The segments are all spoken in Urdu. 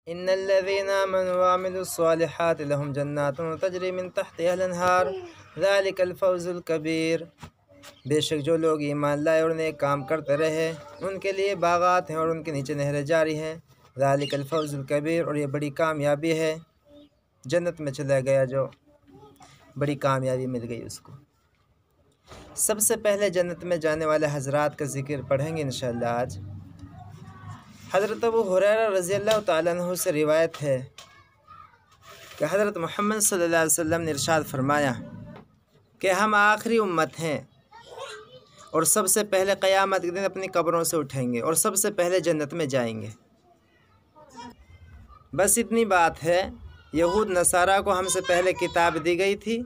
ان الذين آمنوا وعملوا الصالحات لهم جنات تجری من تحتها الانہار ذلك الفوز الکبیر۔ بے شک جو لوگ ایمان لائے اور نیک کام کرتے رہے ان کے لیے باغات ہیں اور ان کے نیچے نہریں جاری ہیں۔ ذلك الفوز الکبیر، اور یہ بڑی کامیابی ہے۔ جنت میں چلا گیا جو بڑی کامیابی مل گئی اس کو۔ سب سے پہلے جنت میں جانے والے حضرات کا ذکر پڑھیں گے انشاءاللہ آج۔ حضرت ابو ہریرہ رضی اللہ تعالیٰ عنہ سے روایت ہے کہ حضرت محمد صلی اللہ علیہ وسلم نے ارشاد فرمایا کہ ہم آخری امت ہیں اور سب سے پہلے قیامت کے دن اپنی قبروں سے اٹھیں گے اور سب سے پہلے جنت میں جائیں گے۔ بس اتنی بات ہے، یہود نصارہ کو ہم سے پہلے کتاب دی گئی تھی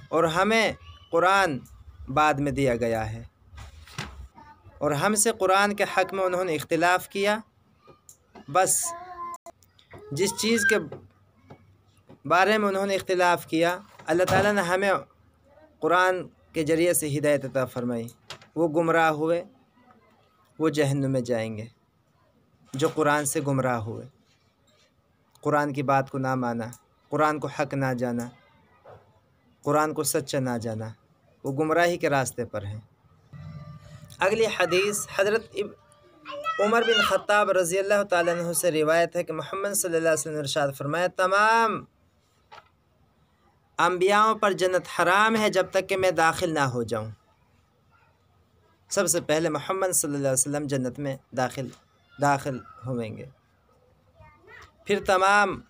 اور ہمیں قرآن بعد میں دیا گیا ہے، اور ہم سے قرآن کے حق میں انہوں نے اختلاف کیا۔ بس جس چیز کے بارے میں انہوں نے اختلاف کیا، اللہ تعالیٰ نے ہمیں قرآن کے ذریعے سے ہدایت عطا فرمائی۔ وہ گمراہ ہوئے، وہ جہنم میں جائیں گے جو قرآن سے گمراہ ہوئے، قرآن کی بات کو نہ مانا، قرآن کو حق نہ جانا، قرآن کو سچا نہ جانا، وہ گمراہی کے راستے پر ہیں۔ اگلی حدیث حضرت عمر بن خطاب رضی اللہ تعالیٰ عنہ سے روایت ہے کہ محمد صلی اللہ علیہ وسلم نے ارشاد فرمایا تمام انبیاءوں پر جنت حرام ہے جب تک کہ میں داخل نہ ہو جاؤں۔ سب سے پہلے محمد صلی اللہ علیہ وسلم جنت میں داخل ہوئیں گے، پھر تمام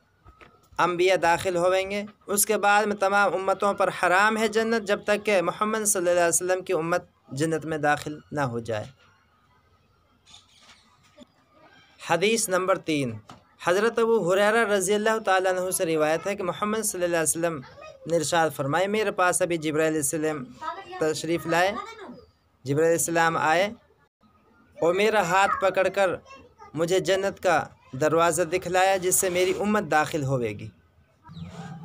انبیاء داخل ہوئیں گے، اس کے بعد میں تمام امتوں پر حرام ہے جنت جب تک کہ محمد صلی اللہ علیہ وسلم کی امت جنت میں داخل نہ ہو جائے۔ حدیث نمبر 3، حضرت ابو ہریرہ رضی اللہ تعالیٰ عنہ سے روایت ہے کہ محمد صلی اللہ علیہ وسلم نے ارشاد فرمائے میرے پاس ابھی جبرائیل علیہ السلام تشریف لائے، جبرائیل علیہ السلام آئے اور میرا ہاتھ پکڑ کر مجھے جنت کا دروازہ دکھلایا جس سے میری امت داخل ہوئے گی۔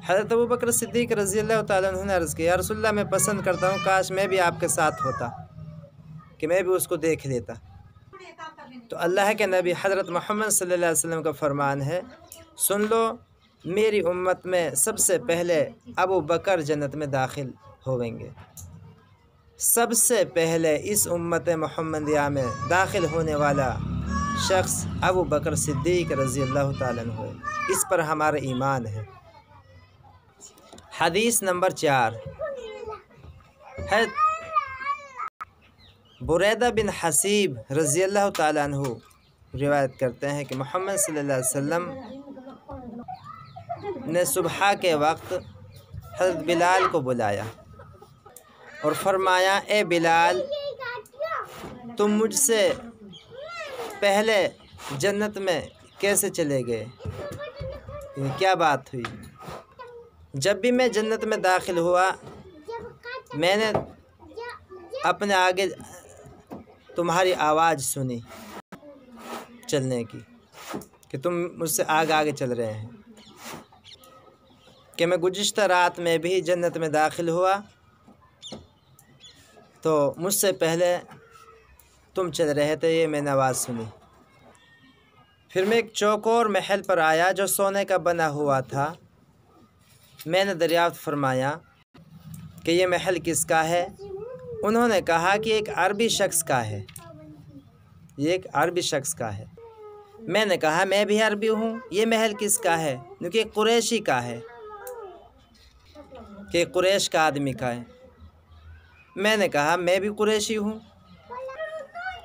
حضرت ابو بکر صدیق رضی اللہ تعالیٰ عنہ نے عرض کیا یا رسول اللہ میں پسند کرتا ہوں کاش میں بھی آپ کے ساتھ ہوتا کہ میں بھی اس کو دیکھ لیتا۔ تو اللہ کے نبی حضرت محمد صلی اللہ علیہ وسلم کا فرمان ہے سن لو میری امت میں سب سے پہلے ابو بکر جنت میں داخل ہوئیں گے۔ سب سے پہلے اس امت محمدیہ میں داخل ہونے والا شخص ابو بکر صدیق رضی اللہ تعالیٰ عنہ ہے، اس پر ہمارا ایمان ہے۔ حدیث نمبر 4، بریدہ بن حسیب رضی اللہ تعالیٰ عنہ روایت کرتے ہیں کہ محمد صلی اللہ علیہ وسلم نے صبح کے وقت حضرت بلال کو بلایا اور فرمایا اے بلال تم مجھ سے پہلے جنت میں کیسے چلے گئے؟ کیا بات ہوئی؟ جب بھی میں جنت میں داخل ہوا میں نے اپنے آگے تمہاری آواز سنی چلنے کی کہ تم مجھ سے آگے چل رہے ہیں، کہ میں گزشتہ رات میں بھی جنت میں داخل ہوا تو مجھ سے پہلے تم چل رہے تھے، یہ میں نے آواز سنی۔ پھر میں ایک چوکور محل پر آیا جو سونے کا بنا ہوا تھا، میں نے دریافت فرمایا کہ یہ محل کس کا ہے؟ انہوں نے کہا کہ ایک عربی شخص کا ہے، یہ ایک عربی شخص کا ہے۔ میں نے کہا میں بھی عربی ہوں، یہ محل کس کا ہے؟ کیونکہ قریشی کا ہے، کہ قریش کا آدمی کا ہے۔ میں نے کہا میں بھی قریشی ہوں۔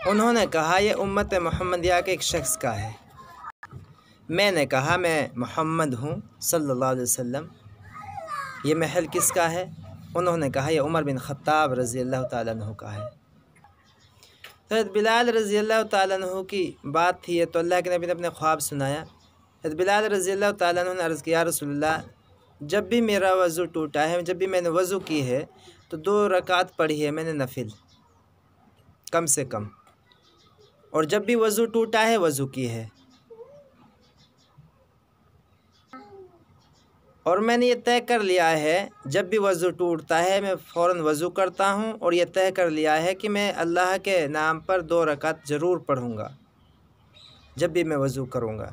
انہوں نے کہا یہ امت محمدیہ کے ایک شخص کا ہے۔ میں نے کہا میں محمد ہوں صلی اللہ علیہ وسلم۔ یہ محل کس کا ہے؟ انہوں نے کہا یہ عمر بن خطاب رضی اللہ تعالیٰ عنہ کا ہے۔ حضرت بلال رضی اللہ تعالیٰ عنہ کی بات تھی یہ، تو اللہ کے نبی نے اپنے خواب سنایا۔ حضرت بلال رضی اللہ تعالیٰ عنہ نے عرض کیا رسول اللہ جب بھی میرا وضو ٹوٹا ہے، جب بھی میں نے وضو کی ہے تو 2 رکعت پڑھی ہے میں نے نفل کم سے کم، اور جب بھی وضو ٹوٹا ہے وضو کی ہے، اور میں نے یہ طے کر لیا ہے جب بھی وضو ٹوٹتا ہے میں فوراً وضو کرتا ہوں، اور یہ طے کر لیا ہے کہ میں اللہ کے نام پر 2 رکعت ضرور پڑھوں گا جب بھی میں وضو کروں گا۔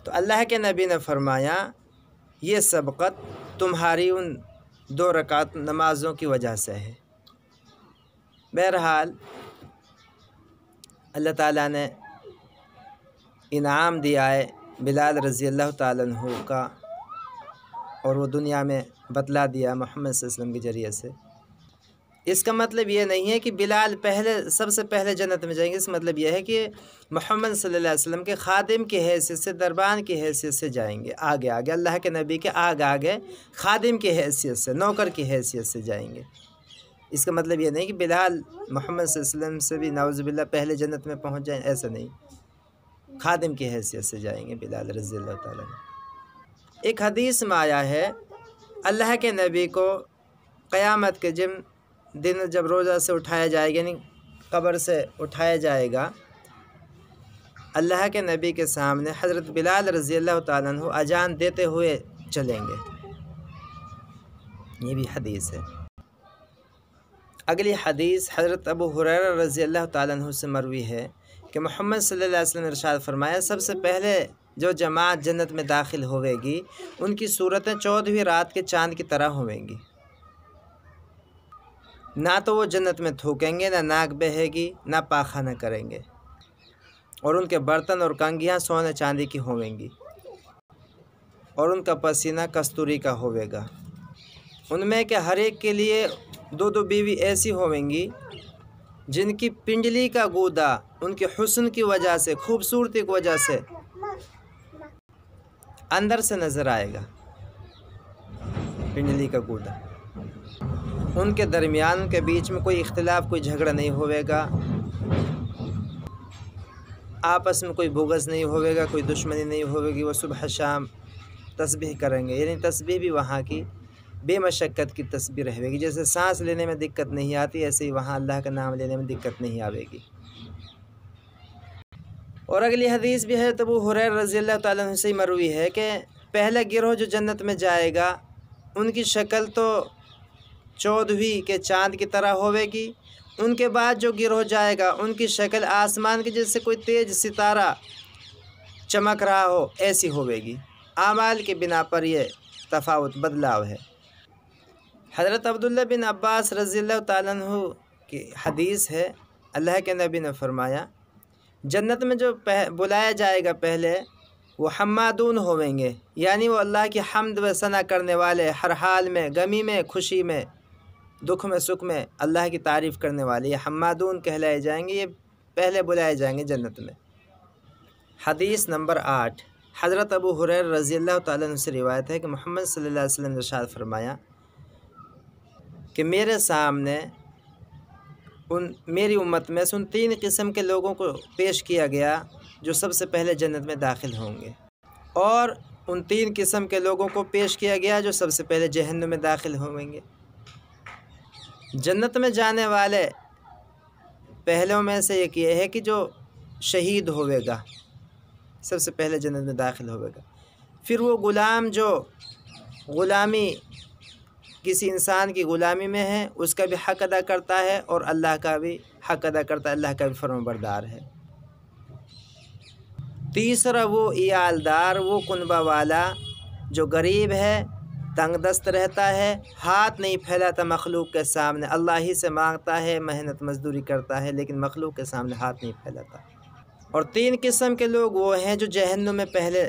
تو اللہ کے نبی نے فرمایا یہ سبقت تمہاری ان 2 رکعت نمازوں کی وجہ سے ہے۔ بہرحال اللہ تعالیٰ نے انعام دیا ہے بلال رضی اللہ تعالیٰ عنہ کا، اور وہ دنیا میں بتلا دیا محمد صلی اللہ علیہ وسلم کے ذریعے سے۔ اس کا مطلب یہ نہیں ہے کہ بلال سب سے پہلے جنت میں جائیں گے، اس کا مطلب یہ ہے کہ محمد صلی اللہ علیہ وسلم کے خادم کی حیثیت سے، دربان کی حیثیت سے جائیں گے، آگے آگے اللہ کے نبی کے آگے خادم کی حیثیت سے، نوکر کی حیثیت سے جائیں گے۔ اس کا مطلب یہ نہیں کہ بلال محمد صلی اللہ علیہ وسلم سے بھی نعوذ باللہ پہلے جنت میں پہنچ جائیں، ایسا نہیں، خادم کی حیثیت سے جائیں گے بلال رضی اللہ تعالیٰ عنہ۔ ایک حدیث میں آیا ہے اللہ کے نبی کو قیامت کے دن جب روزہ سے اٹھایا جائے گا، یعنی قبر سے اٹھایا جائے گا، اللہ کے نبی کے سامنے حضرت بلال رضی اللہ تعالیٰ عنہ اذان دیتے ہوئے چلیں گے۔ یہ بھی حدیث ہے۔ اگلی حدیث حضرت ابو ہریرہ رضی اللہ تعالیٰ عنہ سے مروی ہے کہ محمد صلی اللہ علیہ وسلم نے ارشاد فرمایا سب سے پہلے جو جماعت جنت میں داخل ہوئے گی ان کی صورتیں 14ویں رات کے چاند کی طرح ہوئیں گی، نہ تو وہ جنت میں تھوکیں گے، نہ ناک بہے گی، نہ پاخانہ کریں گے، اور ان کے برتن اور کنگھیاں سونے چاندی کی ہوئیں گی، اور ان کا پسینہ کستوری کا ہوئے گا۔ ان میں کہ ہر ایک کے لیے 2 بیوی ایسی ہوئیں گی جن کی پنڈلی کا گودا ان کے حسن کی وجہ سے، خوبصورتی کی وجہ سے اندر سے نظر آئے گا۔ پنڈلی کا گودا، ان کے درمیان، ان کے بیچ میں کوئی اختلاف، کوئی جھگڑا نہیں ہوئے گا، آپس میں کوئی بغض نہیں ہوئے گا، کوئی دشمنی نہیں ہوئے گی۔ وہ صبح شام تسبیح کریں گے، یعنی تسبیح بھی وہاں کی بے مشقت کی تسبیح رہے گی، جیسے سانس لینے میں دقت نہیں آتی ایسے ہی وہاں اللہ کا نام لینے میں دقت نہیں آئے گی۔ اور اگلی حدیث بھی ہے ابو ہریرہ رضی اللہ تعالیٰ عنہ سے مروی ہے کہ پہلا گروہ جو جنت میں جائے گا ان کی شکل تو 14ویں کے چاند کی طرح ہوئے گی، ان کے بعد جو گروہ جائے گا ان کی شکل آسمان کی جیسے کوئی تیز ستارہ چمک رہا ہو ایسی ہوئے گی۔ اعمال کی بنا پر یہ تفاوت بدلاؤ ہے۔ حضرت عبداللہ بن عباس رضی اللہ تعالیٰ عنہ کی حدیث ہے، اللہ کے نبی نے فرمایا جنت میں جو بلایا جائے گا پہلے وہ حمادون ہوئیں گے، یعنی وہ اللہ کی حمد و ثنا کرنے والے، ہر حال میں، غمی میں، خوشی میں، دکھ میں، سکھ میں اللہ کی تعریف کرنے والے، یہ حمادون کہلائے جائیں گے، یہ پہلے بلائے جائیں گے جنت میں۔ حدیث نمبر 8 حضرت ابو ہریرہ رضی اللہ تعالیٰ عنہ سے روایت ہے کہ محمد صلی اللہ علیہ وسلم نے ارشاد فرمایا کہ میرے سامنے میری امت میں سے ان 3 قسم کے لوگوں کو پیش کیا گیا جو سب سے پہلے جنت میں داخل ہوں گے، اور ان 3 قسم کے لوگوں کو پیش کیا گیا جو سب سے پہلے جہنم میں داخل ہوئیں گے۔ جنت میں جانے والے پہلوں میں سے ایک یہ ہے کہ جو شہید ہوئے گا، سب سے پہلے جنت میں داخل ہوئے گا۔ پھر وہ غلام جو غلامی کسی انسان کی غلامی میں ہے اس کا بھی حق ادا کرتا ہے اور اللہ کا بھی حق ادا کرتا ہے، اللہ کا بھی فرمان بردار ہے۔ تیسرا وہ عیالدار، وہ کنبہ والا جو غریب ہے، تنگ دست رہتا ہے، ہاتھ نہیں پھیلاتا مخلوق کے سامنے، اللہ ہی سے مانگتا ہے، محنت مزدوری کرتا ہے لیکن مخلوق کے سامنے ہاتھ نہیں پھیلاتا۔ اور 3 قسم کے لوگ وہ ہیں جو جہنم میں پہلے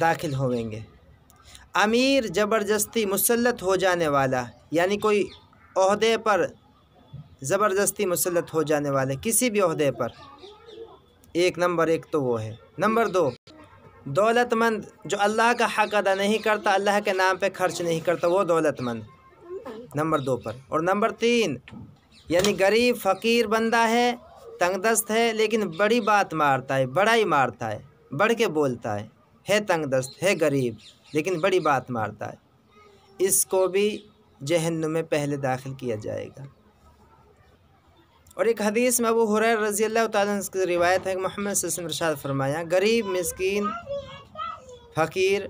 داخل ہوئیں گے۔ امیر زبردستی مسلط ہو جانے والا، یعنی کوئی عہدے پر زبردستی مسلط ہو جانے والے، کسی بھی عہدے پر، نمبر 1 تو وہ ہے۔ نمبر 2 دولت مند جو اللہ کا حق ادا نہیں کرتا، اللہ کے نام پہ خرچ نہیں کرتا، وہ دولت مند نمبر 2 پر۔ اور نمبر 3 یعنی غریب فقیر بندہ ہے، تنگ دست ہے لیکن بڑی بات مارتا ہے، بڑا ہی مارتا ہے، بڑھ کے بولتا ہے تنگ دست، ہے غریب لیکن بڑی بات مارتا ہے، اس کو بھی جہنم میں پہلے داخل کیا جائے گا۔ اور ایک حدیث میں ابو ہریرہ رضی اللہ تعالیٰ عنہ کی روایت ہے کہ محمد صلی اللہ علیہ وسلم ارشاد فرمایا غریب، مسکین، فقیر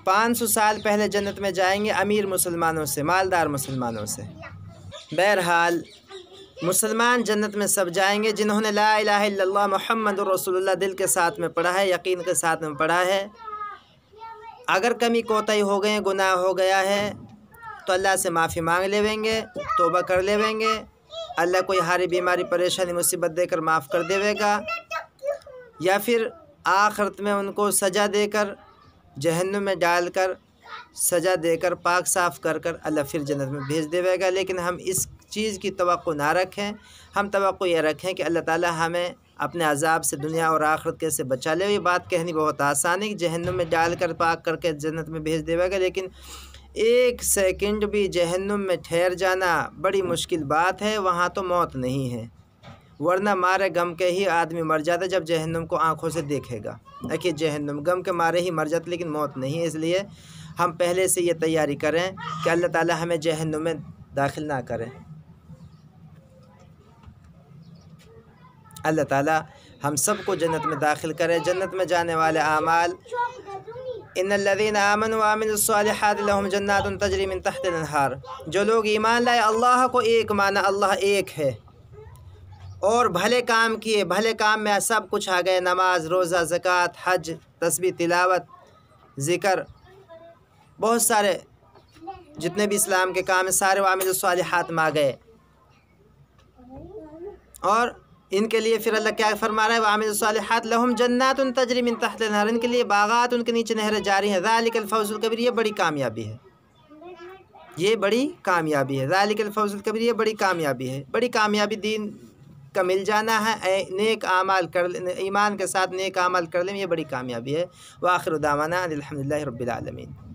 500 سال پہلے جنت میں جائیں گے امیر مسلمانوں سے، مالدار مسلمانوں سے۔ بہرحال مسلمان جنت میں سب جائیں گے جنہوں نے لا الہ الا اللہ محمد الرسول اللہ دل کے ساتھ میں پڑھا ہے، یقین کے ساتھ میں پڑھا ہے۔ اگر کمی کوتاہی ہو گئے، گناہ ہو گیا ہے تو اللہ سے معافی مانگ لیویں گے، توبہ کر لیویں گے، اللہ کوئی ہاری بیماری پریشانی مصیبت دے کر معاف کر دیوے گا، یا پھر آخرت میں ان کو سزا دے کر جہنم میں ڈال کر سزا دے کر پاک صاف کر کر اللہ پھر جنت میں بھیج دیوے گا۔ لیکن ہم اس چیز کی توقع نہ رکھیں، ہم توقع یہ رکھیں کہ اللہ تعالیٰ ہمیں اپنے عذاب سے دنیا اور آخرت کیسے بچا لے۔ یہ بات کہنی بہت آسان ہے کہ جہنم میں ڈال کر پاک کر کے جنت میں بھیج دیوے گا، لیکن ایک سیکنڈ بھی جہنم میں ٹھہر جانا بڑی مشکل بات ہے، وہاں تو موت نہیں ہے، ورنہ مارے غم کے ہی آدمی مر جاتا جب جہنم کو آنکھوں سے دیکھے گا۔ دیکھیے جہنم غم کے مارے ہی مر جاتا لیکن موت نہیں ہے، اس لیے ہم پہلے سے یہ تیاری کریں کہ اللہ تعالیٰ ہمیں جہنم میں داخل نہ کرے۔ اللہ تعالیٰ ہم سب کو جنت میں داخل کرے۔ جنت میں جانے والے اعمال، ان الذین آمنوا وعملوا الصالحات لهم جنات تجری من تحت الانہار، جو لوگ ایمان لائے، اللہ کو ایک مانا، اللہ ایک ہے، اور بھلے کام کیے، بھلے کام میں سب کچھ آ گئے، نماز، روزہ، زکوٰۃ، حج، تسبیح، تلاوت، ذکر، بہت سارے جتنے بھی اسلام کے کام ہیں سارے وعملوا الصالحات میں آ گئے، اور ان کے لیے پھر اللہ کیا فرما رہا ہے؟ وعملوا الصالحات لهم جنات تجری من تحت الانہار، ان کے لیے باغات، ان کے نیچے نہریں جاری ہیں، ذالک الفوز الکبیر، یہ بڑی کامیابی ہے، یہ بڑی کامیابی ہے، ذالک الفوز الکبیر، یہ بڑی کامیابی ہے، بڑی کامیابی دین کا مل جانا ہے، نیک اعمال کر ایمان کے ساتھ نیک اعمال کر لیں، یہ بڑی کامیابی ہے۔ وآخر دعوانا الحمدللہ رب العالمین۔